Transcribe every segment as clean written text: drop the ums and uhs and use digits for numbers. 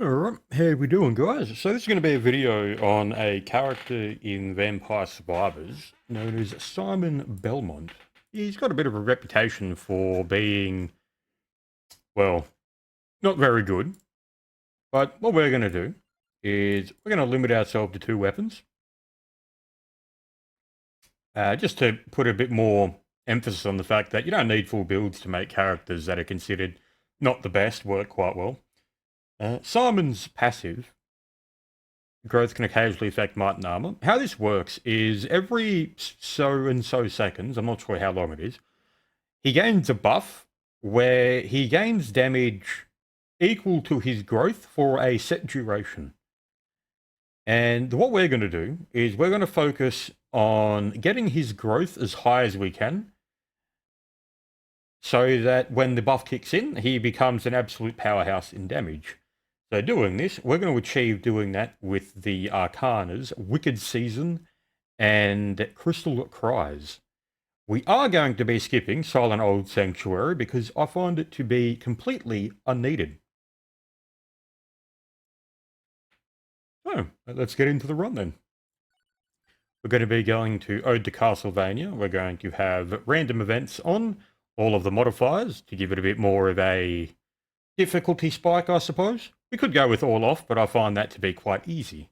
Alright, how we doing, guys? So this is going to be a video on a character in Vampire Survivors known as Simon Belmont. He's got a bit of a reputation for being, well, not very good. But what we're going to do is we're going to limit ourselves to 2 weapons. Just to put a bit more emphasis on the fact that you don't need full builds to make characters that are considered not the best work quite well. Simon's passive growth can occasionally affect might and armor. How this works is every so and so seconds, I'm not sure how long it is, he gains a buff where he gains damage equal to his growth for a set duration. And what we're going to do is we're going to focus on getting his growth as high as we can so that when the buff kicks in, he becomes an absolute powerhouse in damage. So doing this, we're going to achieve doing that with the Arcanas, Wicked Season, and Crystal Cries. We are going to be skipping Silent Old Sanctuary because I find it to be completely unneeded. So, let's get into the run then. We're going to be going to Ode to Castlevania. We're going to have random events on all of the modifiers to give it a bit more of a difficulty spike, I suppose. We could go with all off, but I find that to be quite easy.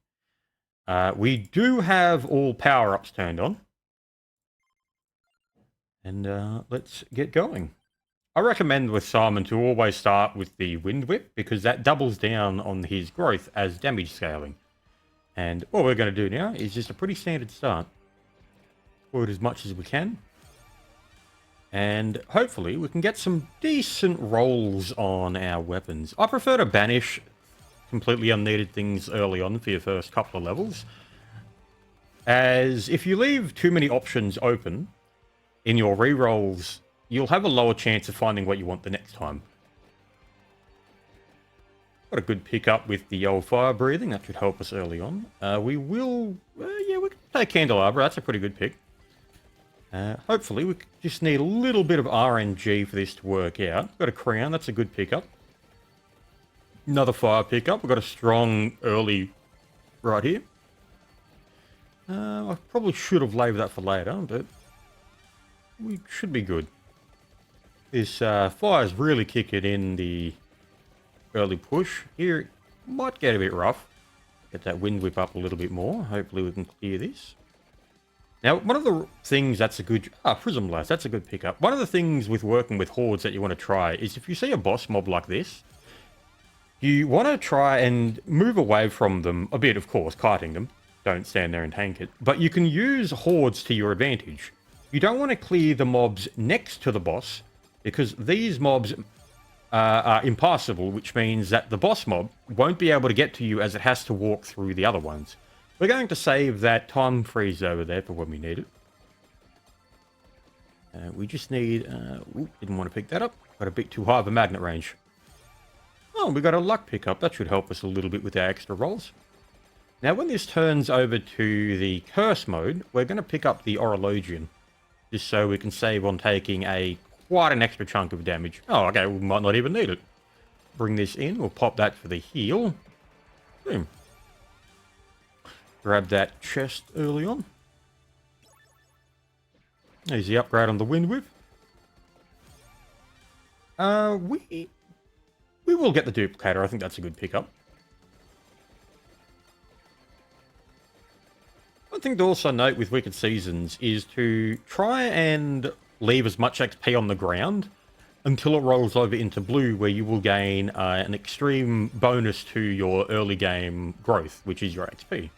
We do have all power-ups turned on. And let's get going. I recommend with Simon to always start with the Wind Whip because that doubles down on his growth as damage scaling. And what we're going to do now is just a pretty standard start. Forward as much as we can. And hopefully we can get some decent rolls on our weapons. I prefer to banish completely unneeded things early on for your first couple of levels, as if you leave too many options open in your rerolls, you'll have a lower chance of finding what you want the next time. Got a good pickup with the old fire breathing. That should help us early on. We can take Candelabra. That's a pretty good pick. Hopefully, we just need a little bit of RNG for this to work out. Got a crown, that's a good pickup. Another fire pickup. We've got a strong early right here. I probably should have labelled that for later, but we should be good. This fire's really kicking in the early push. Here, it might get a bit rough. Get that wind whip up a little bit more. Hopefully we can clear this. Now, one of the things that's a good... Prism Blast, that's a good pickup. One of the things with working with hordes that you want to try is if you see a boss mob like this, you want to try and move away from them a bit, of course, kiting them. Don't stand there and tank it. But you can use hordes to your advantage. You don't want to clear the mobs next to the boss, because these mobs are impassable, which means that the boss mob won't be able to get to you as it has to walk through the other ones. We're going to save that time freeze over there for when we need it. We just need... didn't want to pick that up. Got a bit too high of a magnet range. Oh, we got a luck pickup. That should help us a little bit with our extra rolls. Now, when this turns over to the curse mode, we're going to pick up the Orologian, just so we can save on taking quite an extra chunk of damage. Oh, okay, we might not even need it. Bring this in. We'll pop that for the heal. Boom. Grab that chest early on. Easy upgrade on the Wind Whip. We will get the duplicator. I think that's a good pickup. One thing to also note with Wicked Seasons is to try and leave as much XP on the ground until it rolls over into blue, where you will gain an extreme bonus to your early game growth, which is your XP.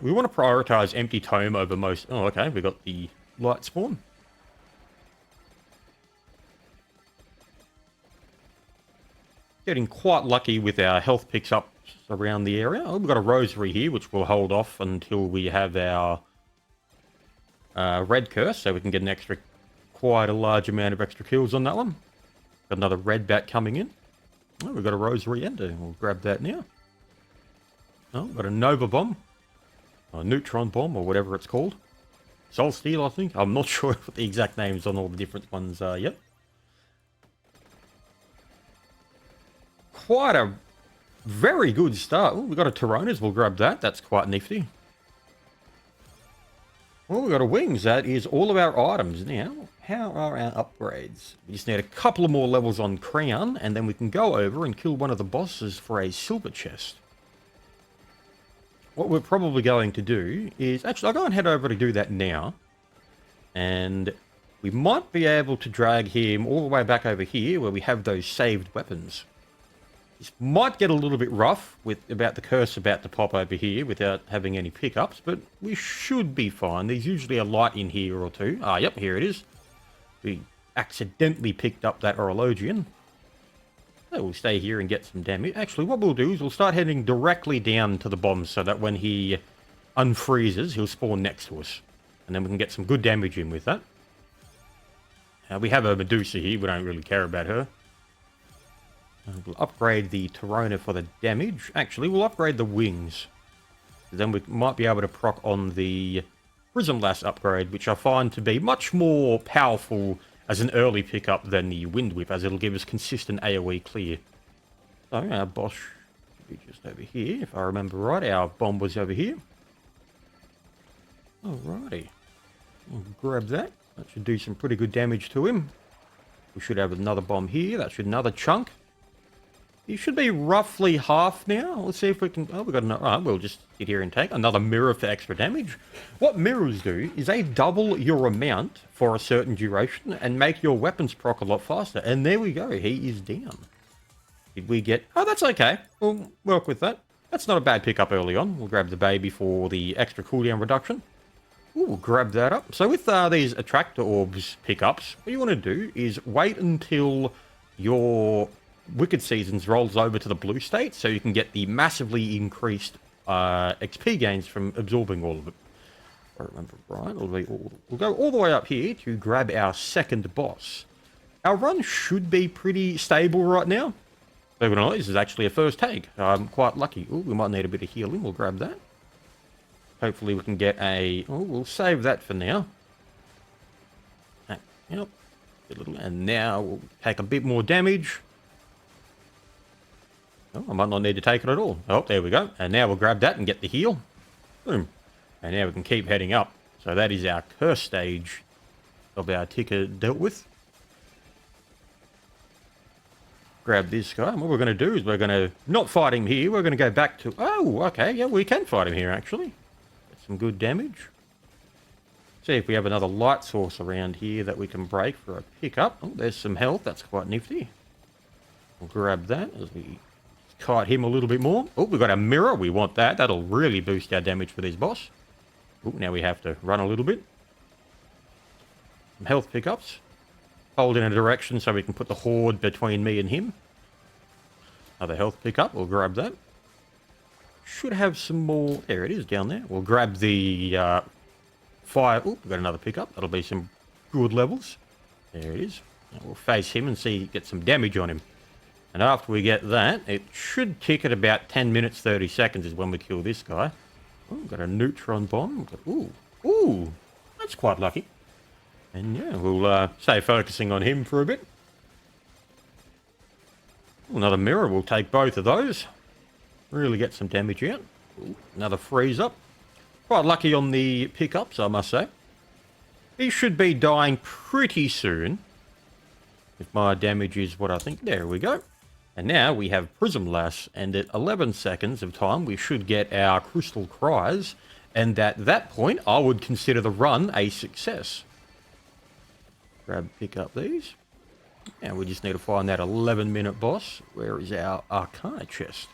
We want to prioritize Empty Tome over most... Oh, okay, we got the light spawn. Getting quite lucky with our health picks up around the area. Oh, we've got a rosary here, which we'll hold off until we have our red curse, so we can get quite a large amount of extra kills on that one. Got another red bat coming in. Oh, we've got a rosary ender. We'll grab that now. Oh, we've got a Nova Bomb. A Neutron Bomb, or whatever it's called. Soul Steel, I think. I'm not sure what the exact names on all the different ones are yet. Quite a Very good start. Oh, we got a Tyranus. We'll grab that. That's quite nifty. Well, we got a wings. That is all of our items. Now, how are our upgrades? We just need a couple of more levels on Crown, and then we can go over and kill one of the bosses for a silver chest. What we're probably going to do is... Actually, I'll go and head over to do that now. And we might be able to drag him all the way back over here where we have those saved weapons. This might get a little bit rough with about the curse about to pop over here without having any pickups, but we should be fine. There's usually a light in here or two. Ah, yep, here it is. We accidentally picked up that Orologian. So we'll stay here and get some damage. Actually, what we'll do is we'll start heading directly down to the bombs so that when he unfreezes, he'll spawn next to us. And then we can get some good damage in with that. We have a Medusa here. We don't really care about her. We'll upgrade the Torona for the damage. Actually, we'll upgrade the wings. Then we might be able to proc on the Prism Lass upgrade, which I find to be much more powerful as an early pickup than the Wind Whip, as it'll give us consistent AoE clear. So our boss should be just over here. If I remember right, our bomb was over here. Alrighty. We'll grab that. That should do some pretty good damage to him. We should have another bomb here. That should another chunk. He should be roughly half now. Let's see if we can... Oh, we got another... we'll just sit here and take another mirror for extra damage. What mirrors do is they double your amount for a certain duration and make your weapons proc a lot faster. And there we go. He is down. Did we get... Oh, that's okay. We'll work with that. That's not a bad pickup early on. We'll grab the baby for the extra cooldown reduction. Ooh, we'll grab that up. So with these attractor orbs pickups, what you want to do is wait until your Wicked Seasons rolls over to the blue state so you can get the massively increased XP gains from absorbing all of it. If I remember right, we'll go all the way up here to grab our second boss. Our run should be pretty stable right now. Believe it or not, this is actually a first take. I'm quite lucky. Ooh, we might need a bit of healing. We'll grab that. Hopefully we can get a... Oh, we'll save that for now. Yep. And now we'll take a bit more damage. Oh, I might not need to take it at all. Oh, there we go. And now we'll grab that and get the heal. Boom. And now we can keep heading up. So that is our curse stage of our ticker dealt with. Grab this guy. And what we're going to do is we're going to not fight him here. We're going to go back to... Oh, okay. Yeah, we can fight him here, actually. Some good damage. See if we have another light source around here that we can break for a pickup. Oh, there's some health. That's quite nifty. We'll grab that as we kite him a little bit more. Oh, we've got a mirror. We want that. That'll really boost our damage for this boss. Oh, now we have to run a little bit. Some health pickups. Hold in a direction so we can put the horde between me and him. Another health pickup. We'll grab that. Should have some more... There it is down there. We'll grab the fire... Oh, we've got another pickup. That'll be some good levels. There it is. Now we'll face him and see, get some damage on him. And after we get that, it should tick at about 10 minutes, 30 seconds is when we kill this guy. Oh, we've got a neutron bomb. Ooh, that's quite lucky. And yeah, we'll stay focusing on him for a bit. Another mirror. We'll take both of those. Really get some damage out. Ooh, another freeze up. Quite lucky on the pickups, I must say. He should be dying pretty soon. If my damage is what I think. There we go. And now we have Prism Lass. And at 11 seconds of time, we should get our Crystal Cries. And at that point, I would consider the run a success. Pick up these. And we just need to find that 11-minute boss. Where is our Arcana chest?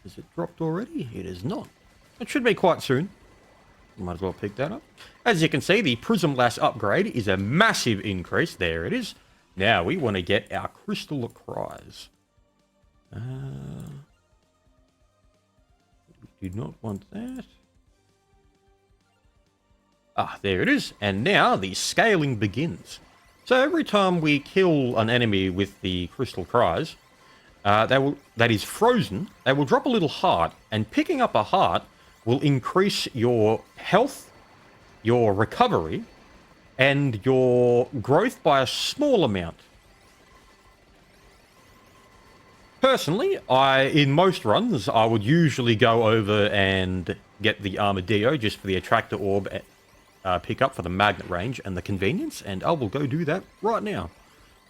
Is it dropped already? It is not. It should be quite soon. Might as well pick that up. As you can see, the Prism Lass upgrade is a massive increase. There it is. Now we want to get our Crystal Cries. We do not want that. Ah, there it is. And now the scaling begins. So every time we kill an enemy with the Crystal Cries, that is frozen, they will drop a little heart, and picking up a heart will increase your health, your recovery, and your growth by a small amount. personally, in most runs, I would usually go over and get the Armadillo just for the Attractor Orb pickup for the Magnet range and the convenience, and I will go do that right now,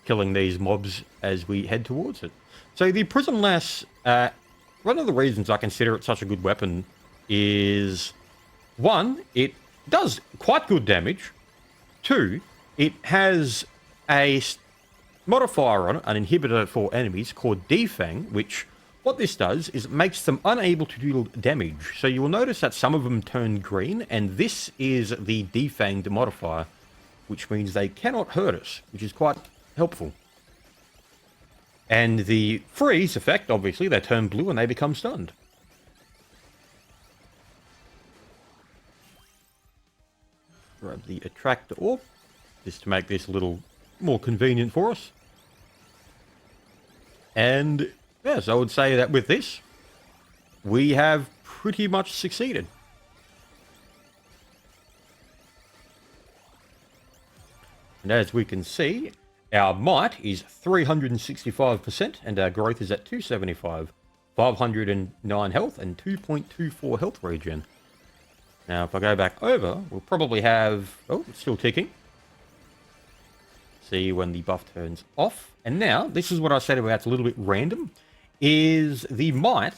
killing these mobs as we head towards it. So the Prism Lass, one of the reasons I consider it such a good weapon is, one, it does quite good damage. Two, it has a modifier on it, an inhibitor for enemies called Defang, which what this does is it makes them unable to deal damage. So you will notice that some of them turn green, and this is the Defanged modifier, which means they cannot hurt us, which is quite helpful. And the freeze effect, obviously, they turn blue and they become stunned. Grab the Attractor Orb, just to make this a little more convenient for us. And yes, I would say that with this, we have pretty much succeeded. And as we can see, our might is 365% and our growth is at 275, 509 health and 2.24 health regen. Now, if I go back over, we'll probably have... Oh, it's still ticking. See when the buff turns off. And now, this is what I said about it's a little bit random, is the might,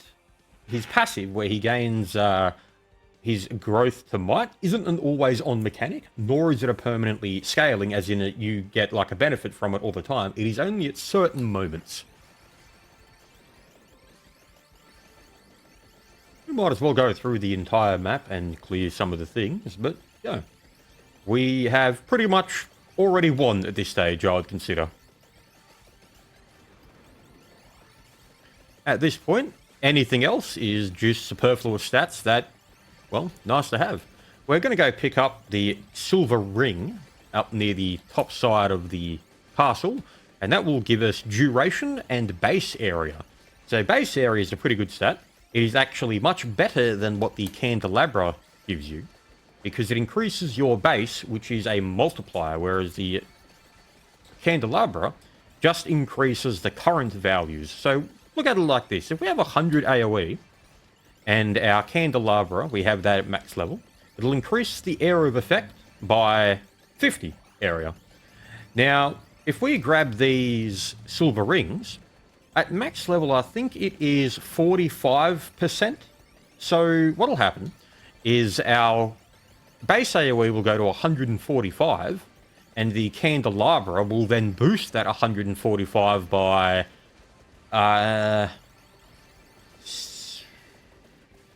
his passive, where he gains his growth to might, isn't an always-on mechanic, nor is it a permanently scaling, as in you get like a benefit from it all the time. It is only at certain moments. We might as well go through the entire map and clear some of the things, but yeah, we have pretty much already won at this stage, I would consider. At this point, anything else is just superfluous stats that, well, nice to have. We're going to go pick up the silver ring up near the top side of the castle, and that will give us duration and base area. So base area is a pretty good stat. It is actually much better than what the candelabra gives you, because it increases your base, which is a multiplier, whereas the candelabra just increases the current values. So look at it like this. If we have 100 AoE, and our candelabra, we have that at max level, it'll increase the area of effect by 50 area. Now, if we grab these silver rings, at max level, I think it is 45%. So what'll happen is our base AoE will go to 145, and the candelabra will then boost that 145 by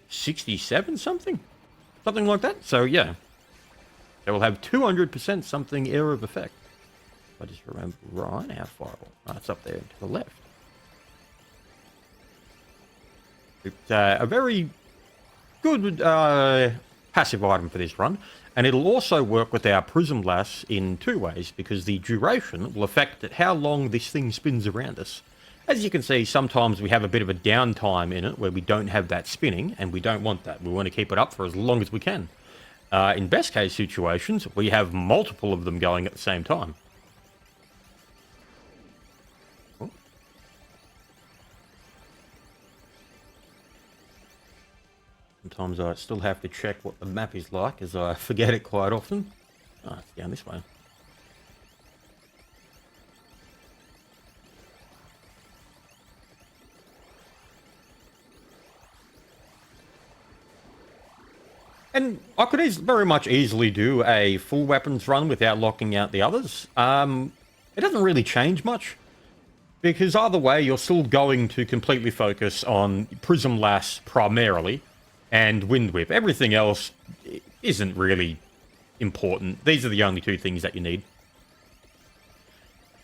67 something like that. So yeah, they will have 200% something area of effect. If I just remember right, how far? Oh, it's up there to the left. It's a very good passive item for this run, and it'll also work with our Prism Lass in two ways, because the duration will affect how long this thing spins around us. As you can see, sometimes we have a bit of a downtime in it where we don't have that spinning, and we don't want that. We want to keep it up for as long as we can. In best case situations, we have multiple of them going at the same time. Sometimes I still have to check what the map is like, as I forget it quite often. Oh, it's down this way. And I could very much easily do a full weapons run without locking out the others. It doesn't really change much, because either way, you're still going to completely focus on Prism Lass primarily, and Wind Whip. Everything else isn't really important. These are the only two things that you need.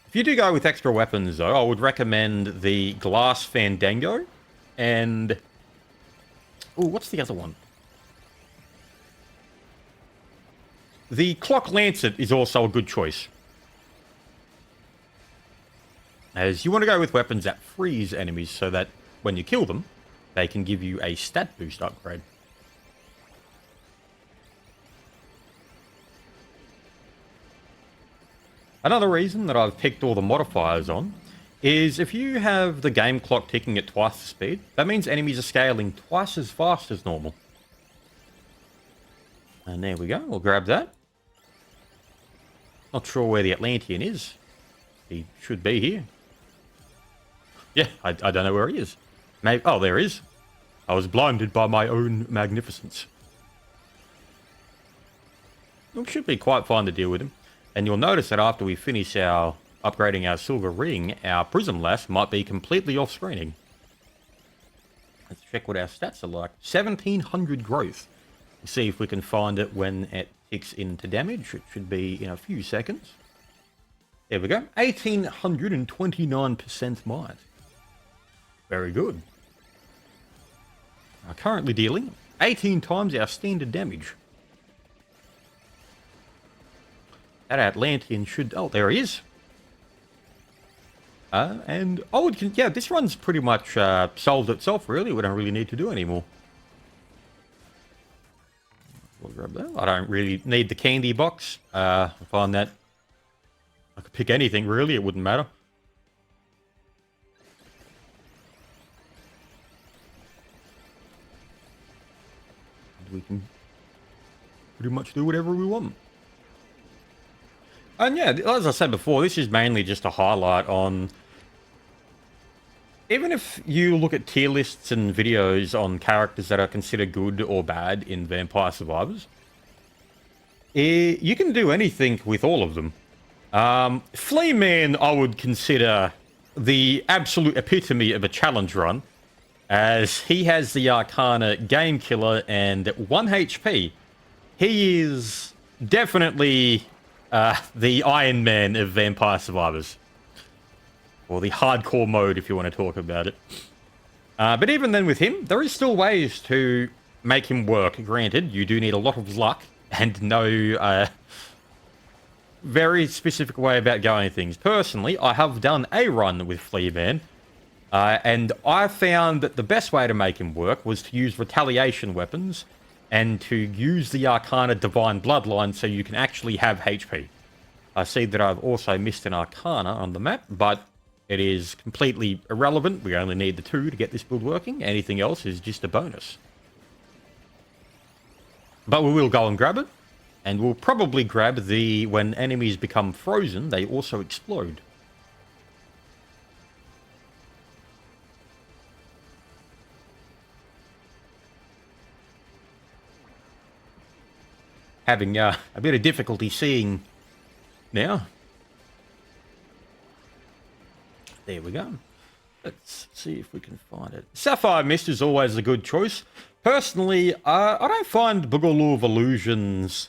If you do go with extra weapons, though, I would recommend the Glass Fandango and... oh, what's the other one? The Clock Lancet is also a good choice, as you want to go with weapons that freeze enemies so that when you kill them, they can give you a stat boost upgrade. Another reason that I've picked all the modifiers on is if you have the game clock ticking at twice the speed, that means enemies are scaling twice as fast as normal. And there we go. We'll grab that. Not sure where the Atlantean is. He should be here. Yeah, I don't know where he is. Maybe. Oh, there he is. I was blinded by my own magnificence. It should be quite fine to deal with him. And you'll notice that after we finish our upgrading our silver ring, our prism lass might be completely off-screening. Let's check what our stats are like. 1700 growth. See if we can find it when it ticks into damage. It should be in a few seconds. There we go. 1829% might. Very good. Currently dealing 18 times our standard damage. That Atlantean should... Oh, there he is. And I would... Yeah, this run's pretty much solved itself, really. We don't really need to do anymore. We'll grab that. I don't really need the candy box. I find that I could pick anything, really. It wouldn't matter. We can pretty much do whatever we want. And yeah, as I said before, this is mainly just a highlight on... Even if you look at tier lists and videos on characters that are considered good or bad in Vampire Survivors, you can do anything with all of them. Flea Man, I would consider the absolute epitome of a challenge run, as he has the Arcana Game Killer and 1 HP. He is definitely the Iron Man of Vampire Survivors. Or the hardcore mode, if you want to talk about it. But even then with him, there is still ways to make him work. Granted, you do need a lot of luck and no very specific way about going things. Personally, I have done a run with Flea Man. And I found that the best way to make him work was to use retaliation weapons and to use the Arcana Divine Bloodline so you can actually have HP. I see that I've also missed an Arcana on the map, but it is completely irrelevant. We only need the 2 to get this build working. Anything else is just a bonus. But we will go and grab it. And we'll probably grab the... When enemies become frozen, they also explode. Having a bit of difficulty seeing now. There we go. Let's see if we can find it. Sapphire Mist is always a good choice. Personally, I don't find Boogaloo of Illusions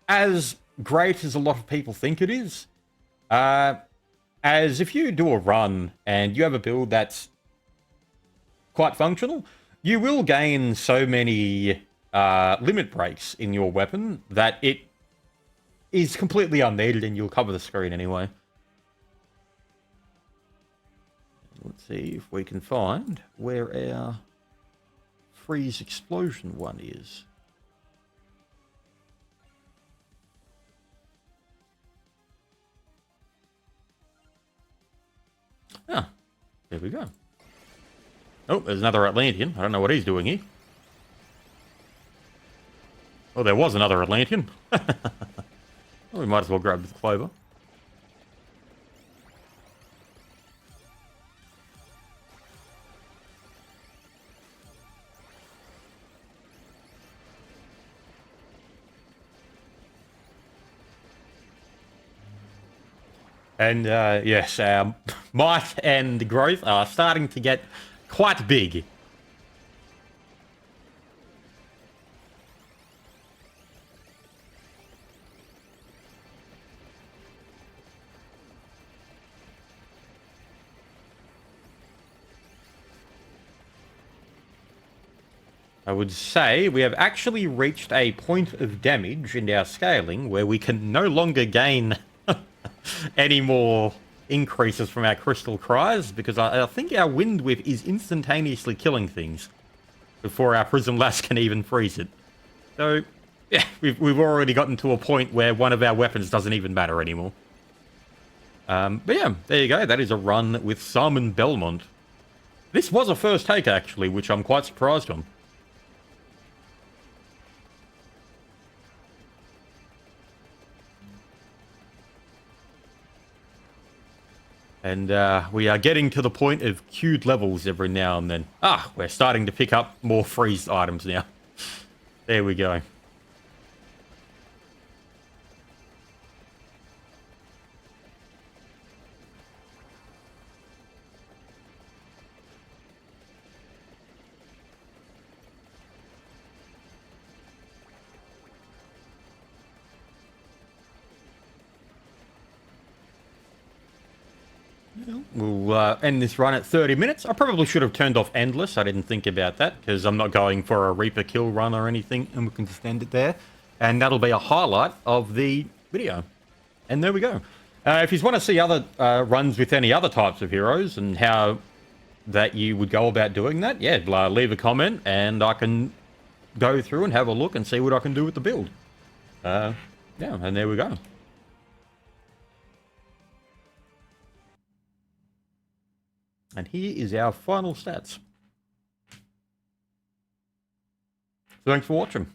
as great as a lot of people think it is. As if you do a run and you have a build that's quite functional, you will gain so many limit breaks in your weapon that it is completely unneeded and you'll cover the screen anyway. Let's see if we can find where our freeze explosion one is. Ah, there we go. Oh, there's another Atlantean. I don't know what he's doing here. Oh, there was another Atlantean. Well, we might as well grab the clover. And yes, our might and growth are starting to get quite big. I would say we have actually reached a point of damage in our scaling where we can no longer gain any more increases from our crystal cries, because I think our wind whip is instantaneously killing things before our prism lass can even freeze it. So yeah, we've already gotten to a point where one of our weapons doesn't even matter anymore. But yeah, there you go. That is a run with Simon Belmont. This was a first take, actually, which I'm quite surprised on. And we are getting to the point of queued levels every now and then. Ah, we're starting to pick up more freeze items now. There we go. We'll end this run at 30 minutes. I probably should have turned off Endless. I didn't think about that because I'm not going for a Reaper kill run or anything, and we can just end it there. And that'll be a highlight of the video. And there we go. If you want to see other runs with any other types of heroes and how that you would go about doing that, yeah, leave a comment and I can go through and have a look and see what I can do with the build. Yeah, and there we go. And here is our final stats. Thanks for watching.